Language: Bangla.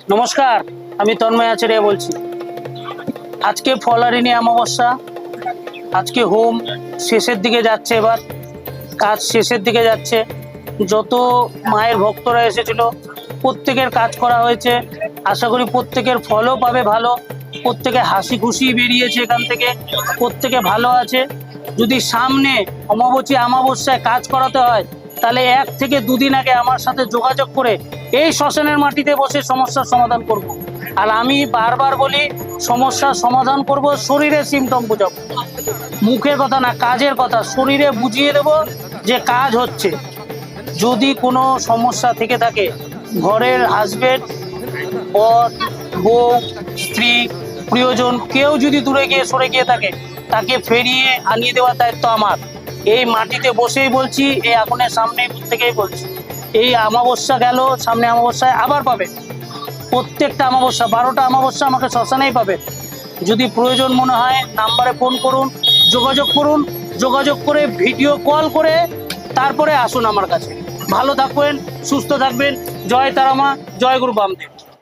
নমস্কার, আমি তন্ময় আচার্য বলছি। আজকে ফলারিনী অমাবস্যা। আজকে হোম শেষের দিকে যাচ্ছে, এবার কাজ শেষের দিকে যাচ্ছে। যত মায়ের ভক্তরা এসেছিল প্রত্যেকের কাজ করা হয়েছে। আশা করি প্রত্যেকের ফলও পাবে ভালো। প্রত্যেকে হাসি খুশি বেরিয়েছে এখান থেকে, প্রত্যেকে ভালো আছে। যদি সামনে অমাবস্যায় কাজ করাতে হয় তাহলে 1 থেকে 2 দিন আগে আমার সাথে যোগাযোগ করে এই শ্মশানের মাটিতে বসে সমস্যার সমাধান করব। আর আমি বারবার বলি, সমস্যার সমাধান করব, শরীরের সিমটম বুঝাবো, মুখের কথা না, কাজের কথা শরীরে বুঝিয়ে দেব যে কাজ হচ্ছে। যদি কোনো সমস্যা থেকে থাকে, ঘরের হাজবেন্ড, বর, বউ, স্ত্রী, প্রিয়জন কেউ যদি দূরে গিয়ে সরে গিয়ে থাকে, তাকে ফিরিয়ে আনিয়ে দেওয়ার দায়িত্ব আমার। এই মাটিতে বসেই বলছি, এই আগুনের সামনে প্রত্যেকেই বলছি। এই অমাবস্যা গেল, সামনে অমাবস্যায় আবার পাবে। প্রত্যেকটা অমাবস্যা 12টা অমাবস্যা আমাকে শ্মশানেই পাবে। যদি প্রয়োজন মনে হয় নাম্বারে ফোন করুন, যোগাযোগ করুন, যোগাযোগ করে ভিডিও কল করে তারপরে আসুন আমার কাছে। ভালো থাকবেন, সুস্থ থাকবেন। জয় তারা মা, জয় গুরু বামদেব।